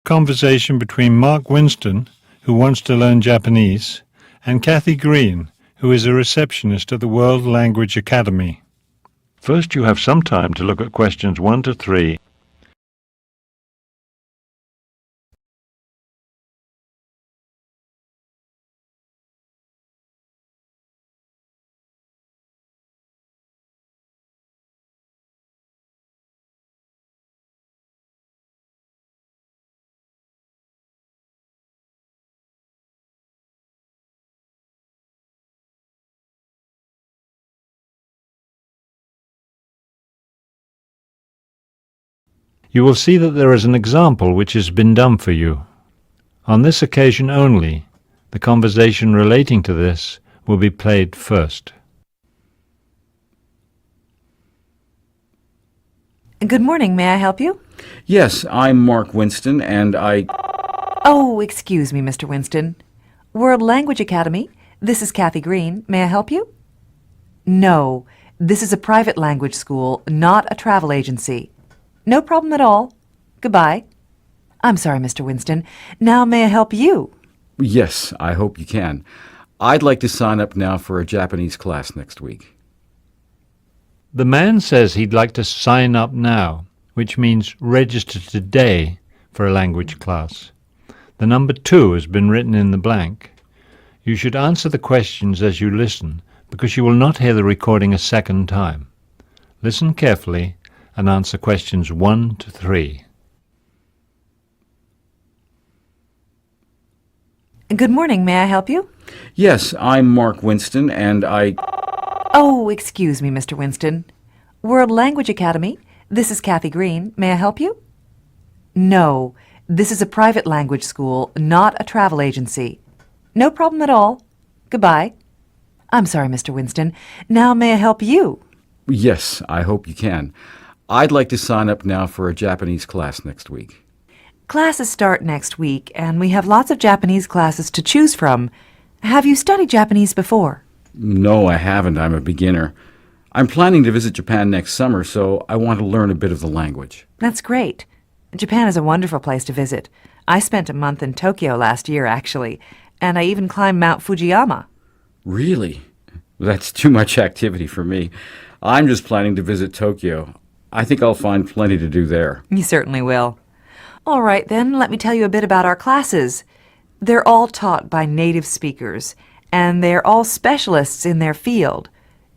conversation between Mark Winston, who wants to learn Japanese, and Kathy Green, who is a receptionist at the World Language Academy. First, you have some time to look at questions 1 to 3. You will see that there is an example which has been done for you. On this occasion only, the conversation relating to this will be played first. Good morning. May I help you? Yes, I'm Mark Winston, and Oh, excuse me, Mr. Winston. World Language Academy. This is Kathy Green. May I help you? No, this is a private language school, not a travel agency. No problem at all. Goodbye. I'm sorry, Mr. Winston. Now may I help you? Yes, I hope you can. I'd like to sign up now for a Japanese class next week. The man says he'd like to sign up now, which means register today for a language class. The number 2 has been written in the blank. You should answer the questions as you listen, because you will not hear the recording a second time. Listen carefully and answer questions 1 to 3. Good morning. May I help you? Yes, I'm Mark Winston, and Oh, excuse me, Mr. Winston. World Language Academy. This is Kathy Green. May I help you? No, this is a private language school, not a travel agency. No problem at all. Goodbye. I'm sorry, Mr. Winston. Now may I help you? Yes, I hope you can. I'd like to sign up now for a Japanese class next week. Classes start next week, and we have lots of Japanese classes to choose from. Have you studied Japanese before? No, I haven't. I'm a beginner. I'm planning to visit Japan next summer, so I want to learn a bit of the language. That's great. Japan is a wonderful place to visit. I spent a month in Tokyo last year, actually, and I even climbed Mount Fujiyama. Really? That's too much activity for me. I'm just planning to visit Tokyo. I think I'll find plenty to do there. You certainly will. All right, then, let me tell you a bit about our classes. They're all taught by native speakers, and they're all specialists in their field.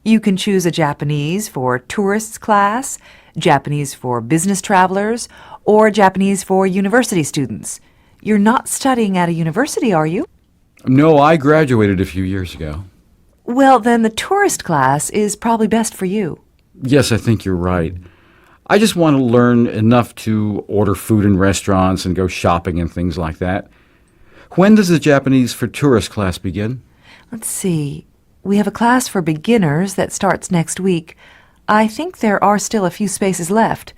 You can choose a Japanese for tourists class, Japanese for business travelers, or Japanese for university students. You're not studying at a university, are you? No, I graduated a few years ago. Well, then the tourist class is probably best for you. Yes, I think you're right. I just want to learn enough to order food in restaurants and go shopping and things like that. When does the Japanese for tourist class begin? Let's see. We have a class for beginners that starts next week. I think there are still a few spaces left.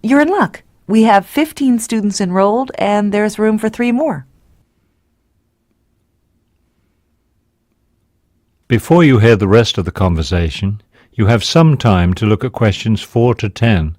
You're in luck. We have 15 students enrolled, and there's room for 3 more. Before you hear the rest of the conversation, you have some time to look at questions 4 to 10.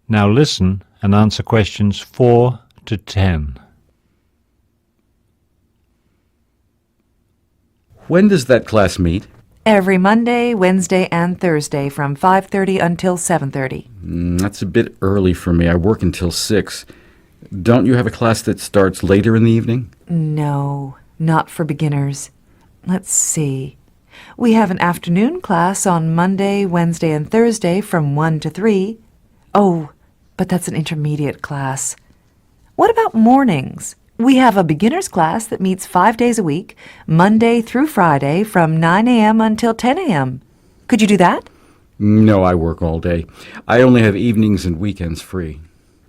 Now listen and answer questions 4 to 10. When does that class meet? Every Monday, Wednesday, and Thursday from 5:30 until 7:30. That's a bit early for me. I work until 6. Don't you have a class that starts later in the evening? No, not for beginners. Let's see. We have an afternoon class on Monday, Wednesday, and Thursday from 1 to 3. Oh, but that's an intermediate class. What about mornings? We have a beginner's class that meets 5 days a week, Monday through Friday from 9 a.m. until 10 a.m. Could you do that? No, I work all day. I only have evenings and weekends free.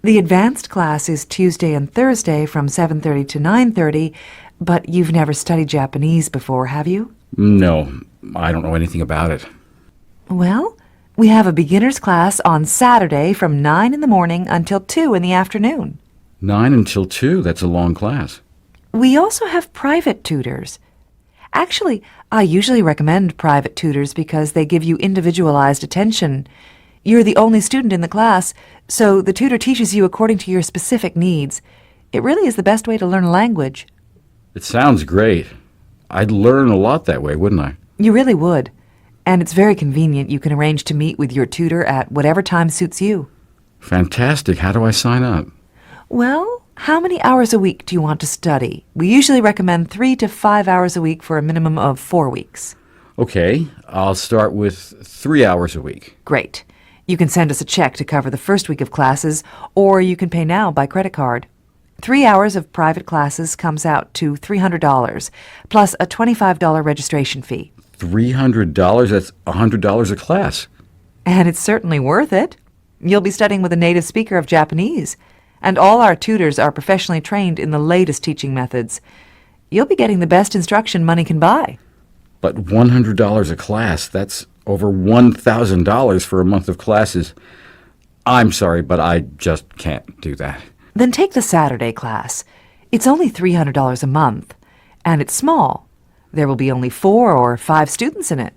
The advanced class is Tuesday and Thursday from 7:30 to 9:30, but you've never studied Japanese before, have you? No, I don't know anything about it. Well, we have a beginner's class on Saturday from 9 in the morning until 2 in the afternoon. 9 until 2, that's a long class. We also have private tutors. Actually, I usually recommend private tutors because they give you individualized attention. You're the only student in the class, so the tutor teaches you according to your specific needs. It really is the best way to learn a language. It sounds great. I'd learn a lot that way, wouldn't I? You really would. And it's very convenient. You can arrange to meet with your tutor at whatever time suits you. Fantastic. How do I sign up? Well, how many hours a week do you want to study? We usually recommend 3 to 5 hours a week for a minimum of 4 weeks. Okay, I'll start with 3 hours a week. Great. You can send us a check to cover the first week of classes, or you can pay now by credit card. 3 hours of private classes comes out to $300, plus a $25 registration fee. $300? That's $100 a class. And it's certainly worth it. You'll be studying with a native speaker of Japanese, and all our tutors are professionally trained in the latest teaching methods. You'll be getting the best instruction money can buy. But $100 a class, that's over $1,000 for a month of classes. I'm sorry, but I just can't do that. Then take the Saturday class. It's only $300 a month, and it's small. There will be only 4 or 5 students in it.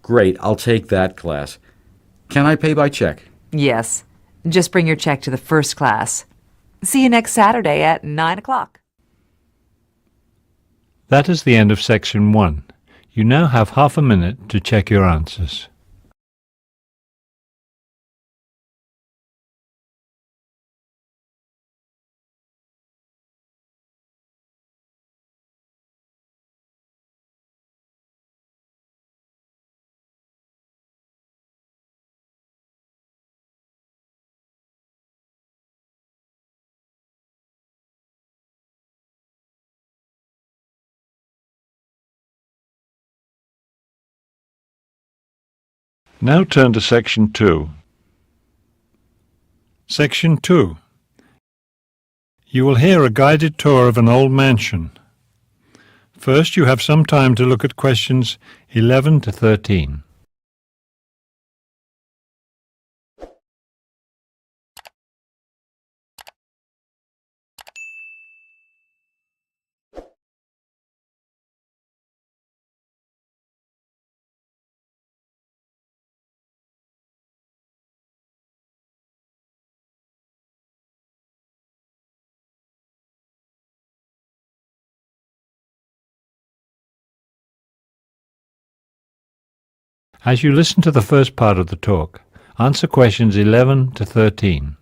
Great, I'll take that class. Can I pay by check? Yes. Just bring your check to the first class. See you next Saturday at 9 o'clock. That is the end of section 1. You now have half a minute to check your answers. Now turn to section 2. Section 2. You will hear a guided tour of an old mansion. First, you have some time to look at questions 11 to 13. As you listen to the first part of the talk, answer questions 11 to 13.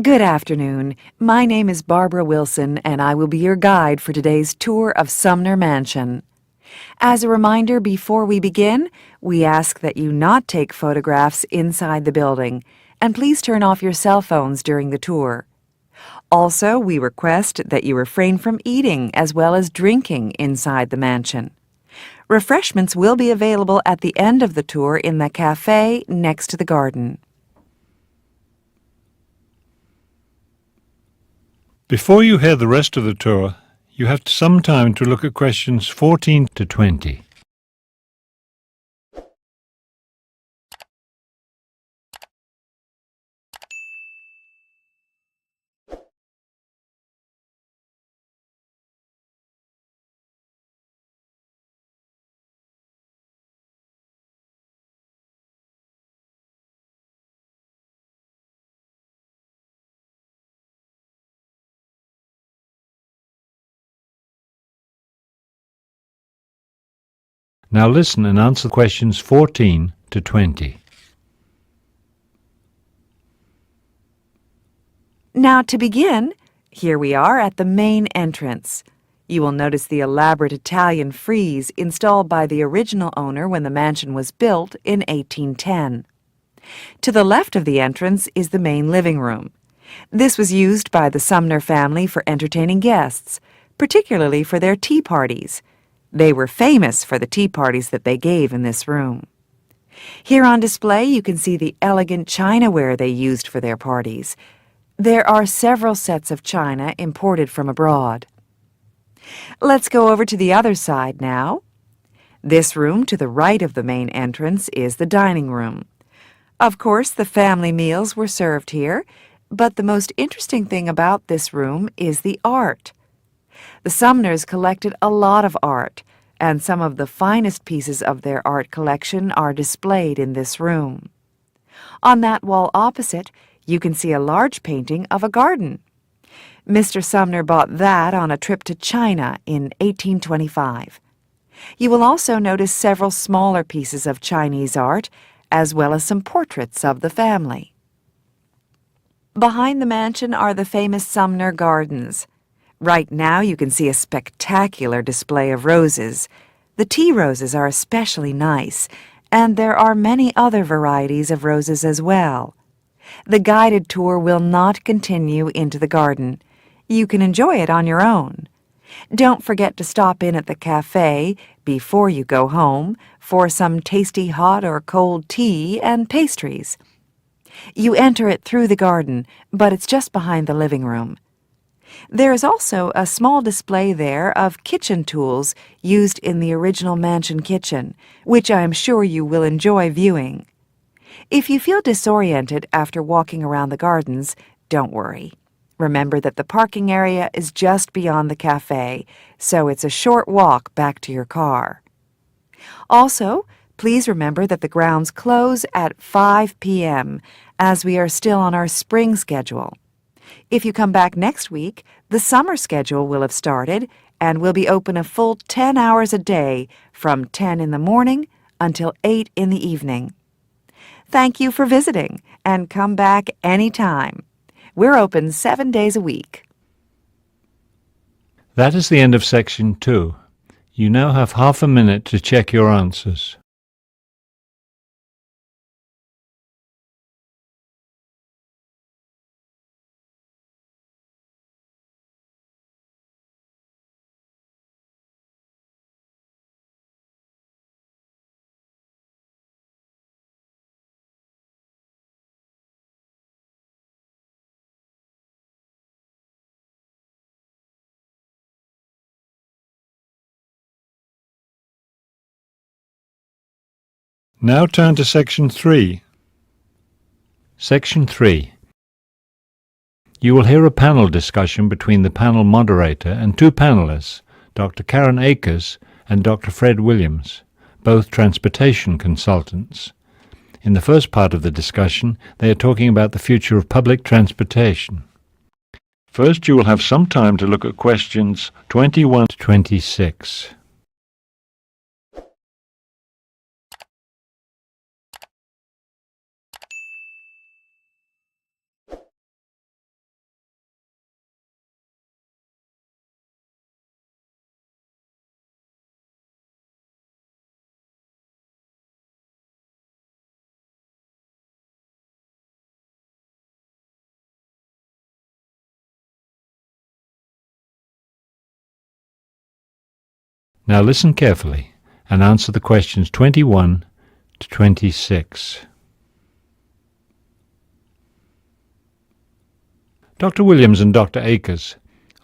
Good afternoon. My name is Barbara Wilson, and I will be your guide for today's tour of Sumner Mansion. As a reminder, before we begin, we ask that you not take photographs inside the building, and please turn off your cell phones during the tour. Also, we request that you refrain from eating as well as drinking inside the mansion. Refreshments will be available at the end of the tour in the cafe next to the garden. Before you hear the rest of the tour, you have some time to look at questions 14 to 20. Now listen and answer questions 14 to 20. Now to begin, here we are at the main entrance. You will notice the elaborate Italian frieze installed by the original owner when the mansion was built in 1810. To the left of the entrance is the main living room. This was used by the Sumner family for entertaining guests, particularly for their tea parties. They were famous for the tea parties that they gave in this room. Here on display, you can see the elegant chinaware they used for their parties. There are several sets of china imported from abroad. Let's go over to the other side now. This room to the right of the main entrance is the dining room. Of course, the family meals were served here, but the most interesting thing about this room is the art. The Sumners collected a lot of art, and some of the finest pieces of their art collection are displayed in this room. On that wall opposite, you can see a large painting of a garden. Mr. Sumner bought that on a trip to China in 1825. You will also notice several smaller pieces of Chinese art, as well as some portraits of the family. Behind the mansion are the famous Sumner Gardens. Right now you can see a spectacular display of roses. The tea roses are especially nice, and there are many other varieties of roses as well. The guided tour will not continue into the garden. You can enjoy it on your own. Don't forget to stop in at the cafe before you go home for some tasty hot or cold tea and pastries. You enter it through the garden, but it's just behind the living room. There is also a small display there of kitchen tools used in the original mansion kitchen, which I am sure you will enjoy viewing. If you feel disoriented after walking around the gardens, don't worry. Remember that the parking area is just beyond the cafe, so it's a short walk back to your car. Also, please remember that the grounds close at 5 p.m., as we are still on our spring schedule. If you come back next week, the summer schedule will have started and will be open a full 10 hours a day from 10 in the morning until 8 in the evening. Thank you for visiting, and come back anytime. We're open 7 days a week. That is the end of section 2. You now have half a minute to check your answers. Now turn to section 3. Section 3. You will hear a panel discussion between the panel moderator and two panelists, Dr. Karen Akers and Dr. Fred Williams, both transportation consultants. In the first part of the discussion, they are talking about the future of public transportation. First, you will have some time to look at questions 21 to 26. Now listen carefully and answer the questions 21 to 26. Dr. Williams and Dr. Akers,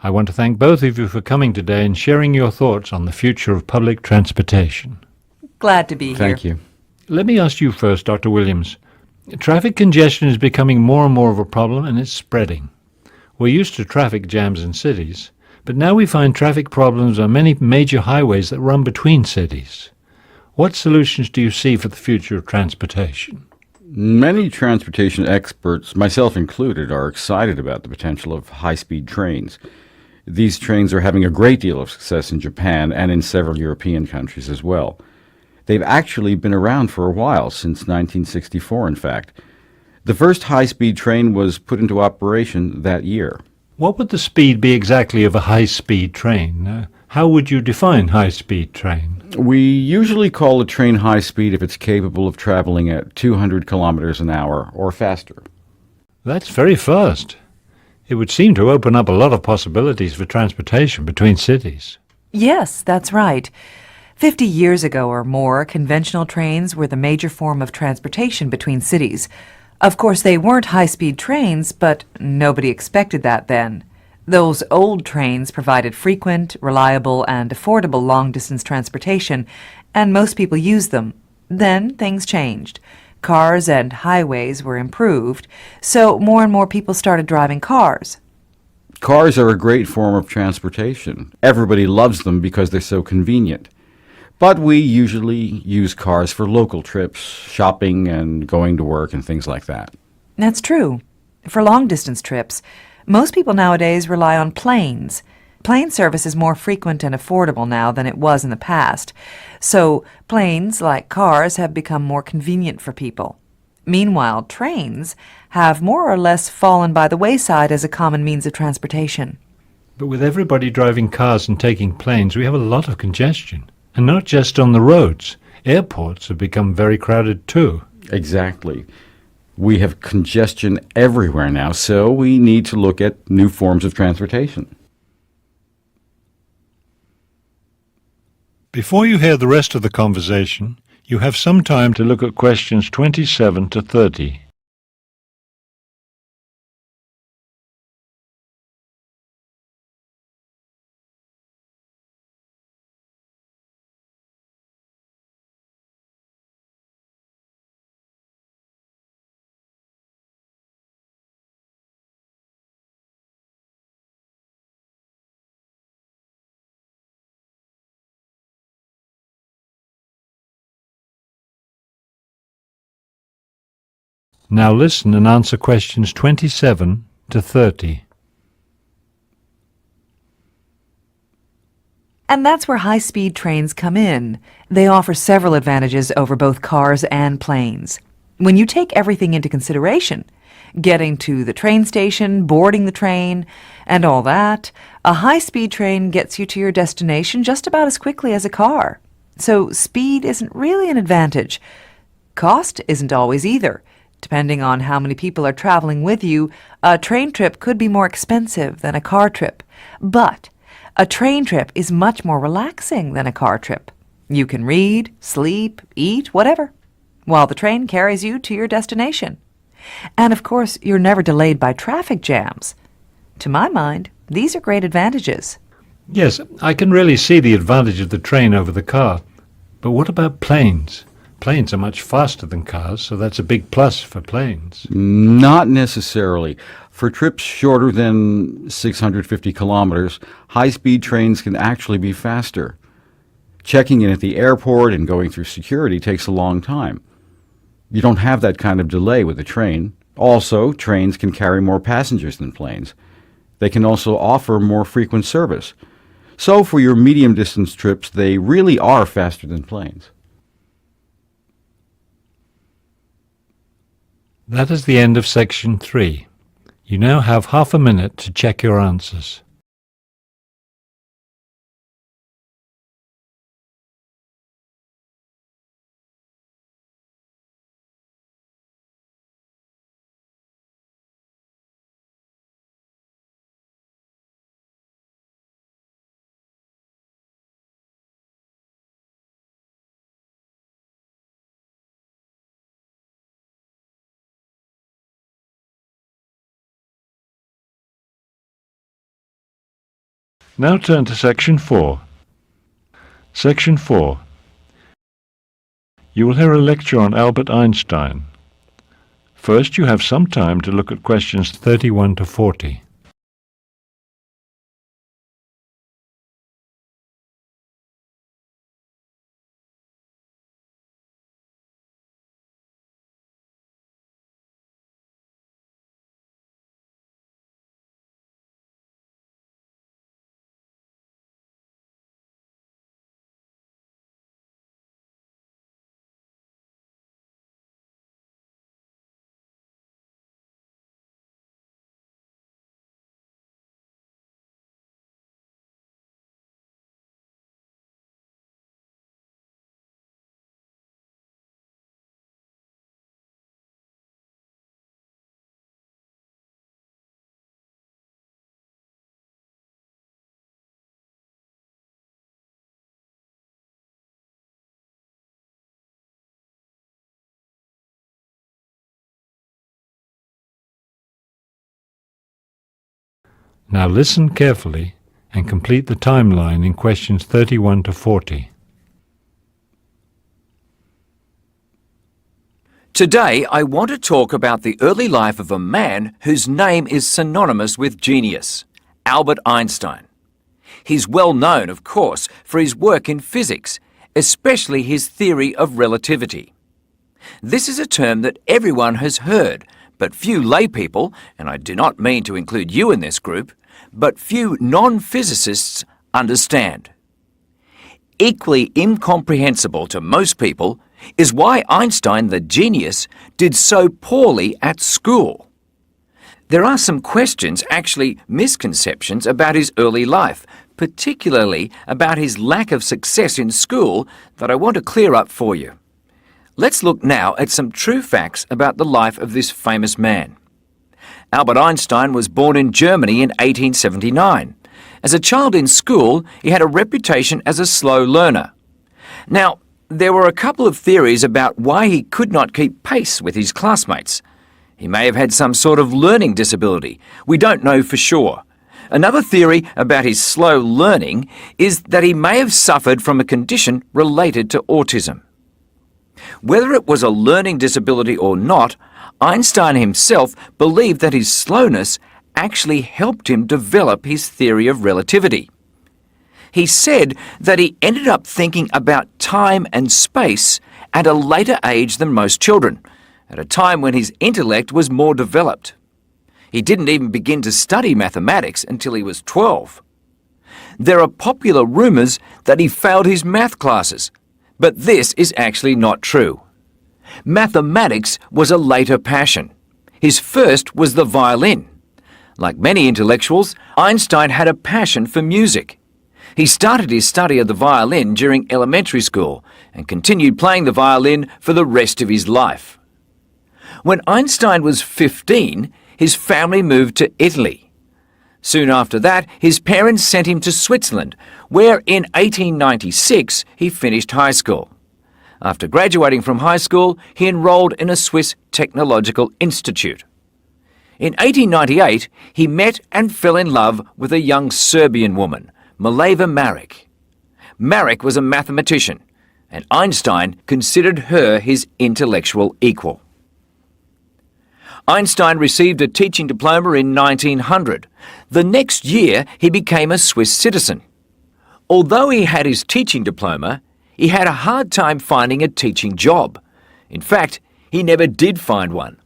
I want to thank both of you for coming today and sharing your thoughts on the future of public transportation. Glad to be here. Thank you. Let me ask you first, Dr. Williams. Traffic congestion is becoming more and more of a problem, and it's spreading. We're used to traffic jams in cities, but now we find traffic problems on many major highways that run between cities. What solutions do you see for the future of transportation? Many transportation experts, myself included, are excited about the potential of high-speed trains. These trains are having a great deal of success in Japan and in several European countries as well. They've actually been around for a while, since 1964 in fact. The first high-speed train was put into operation that year. What would the speed be exactly of a high-speed train? How would you define high-speed train? We usually call a train high-speed if it's capable of traveling at 200 kilometers an hour or faster. That's very fast. It would seem to open up a lot of possibilities for transportation between cities. Yes, that's right. 50 years ago or more, conventional trains were the major form of transportation between cities. Of course, they weren't high-speed trains, but nobody expected that then. Those old trains provided frequent, reliable, and affordable long-distance transportation, and most people used them. Then things changed. Cars and highways were improved, so more and more people started driving cars. Cars are a great form of transportation. Everybody loves them because they're so convenient. But we usually use cars for local trips, shopping, and going to work and things like that. That's true. For long-distance trips, most people nowadays rely on planes. Plane service is more frequent and affordable now than it was in the past, so planes, like cars, have become more convenient for people. Meanwhile, trains have more or less fallen by the wayside as a common means of transportation. But with everybody driving cars and taking planes, we have a lot of congestion. And not just on the roads. Airports have become very crowded too. Exactly. We have congestion everywhere now, so we need to look at new forms of transportation. Before you hear the rest of the conversation, you have some time to look at questions 27 to 30. Now listen and answer questions 27 to 30. And that's where high-speed trains come in. They offer several advantages over both cars and planes. When you take everything into consideration, getting to the train station, boarding the train, and all that, a high-speed train gets you to your destination just about as quickly as a car. So speed isn't really an advantage. Cost isn't always either. Depending on how many people are traveling with you, a train trip could be more expensive than a car trip. But a train trip is much more relaxing than a car trip. You can read, sleep, eat, whatever, while the train carries you to your destination. And of course, you're never delayed by traffic jams. To my mind, these are great advantages. Yes, I can really see the advantage of the train over the car. But what about planes? Planes are much faster than cars, so that's a big plus for planes. Not necessarily. For trips shorter than 650 kilometers, high-speed trains can actually be faster. Checking in at the airport and going through security takes a long time. You don't have that kind of delay with a train. Also, trains can carry more passengers than planes. They can also offer more frequent service. So for your medium-distance trips, they really are faster than planes. That is the end of section 3. You now have half a minute to check your answers. Now turn to section 4. Section 4. You will hear a lecture on Albert Einstein. First, you have some time to look at questions 31 to 40. Now listen carefully and complete the timeline in questions 31 to 40. Today, I want to talk about the early life of a man whose name is synonymous with genius, Albert Einstein. He's well known, of course, for his work in physics, especially his theory of relativity. This is a term that everyone has heard, but few laypeople, and I do not mean to include you in this group, but few non-physicists understand. Equally incomprehensible to most people is why Einstein, the genius, did so poorly at school. There are some questions, actually misconceptions, about his early life, particularly about his lack of success in school, that I want to clear up for you. Let's look now at some true facts about the life of this famous man. Albert Einstein was born in Germany in 1879. As a child in school, he had a reputation as a slow learner. Now, there were a couple of theories about why he could not keep pace with his classmates. He may have had some sort of learning disability. We don't know for sure. Another theory about his slow learning is that he may have suffered from a condition related to autism. Whether it was a learning disability or not, Einstein himself believed that his slowness actually helped him develop his theory of relativity. He said that he ended up thinking about time and space at a later age than most children, at a time when his intellect was more developed. He didn't even begin to study mathematics until he was 12. There are popular rumours that he failed his math classes, but this is actually not true. Mathematics was a later passion. His first was the violin. Like many intellectuals, Einstein had a passion for music. He started his study of the violin during elementary school and continued playing the violin for the rest of his life. When Einstein was 15, his family moved to Italy. Soon after that, his parents sent him to Switzerland, where in 1896 he finished high school. After graduating from high school, he enrolled in a Swiss technological institute. In 1898, he met and fell in love with a young Serbian woman, Mileva Maric. Maric was a mathematician, and Einstein considered her his intellectual equal. Einstein received a teaching diploma in 1900. The next year, he became a Swiss citizen. Although he had his teaching diploma, he had a hard time finding a teaching job. In fact, he never did find one.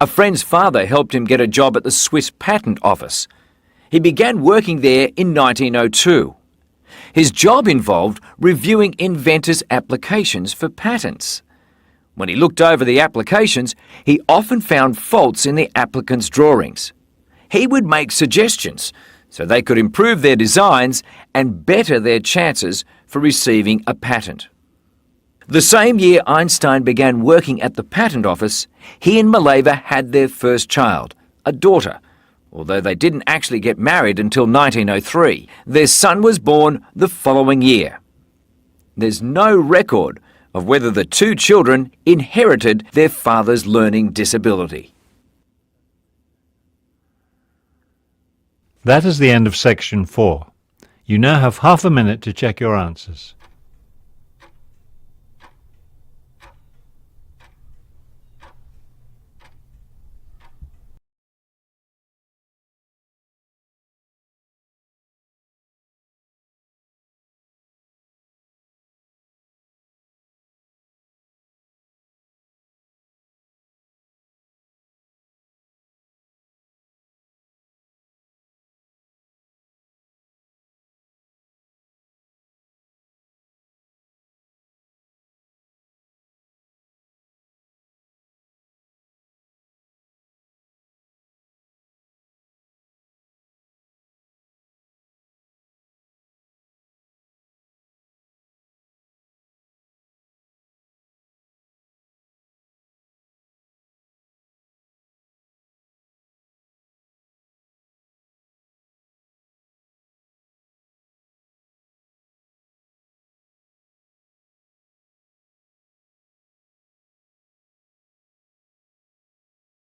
A friend's father helped him get a job at the Swiss Patent Office. He began working there in 1902. His job involved reviewing inventors' applications for patents. When he looked over the applications, he often found faults in the applicants' drawings. He would make suggestions so they could improve their designs and better their chances for receiving a patent. The same year Einstein began working at the patent office, he and Mileva had their first child, a daughter. Although they didn't actually get married until 1903, their son was born the following year. There's no record of whether the two children inherited their father's learning disability. That is the end of section 4. You now have half a minute to check your answers.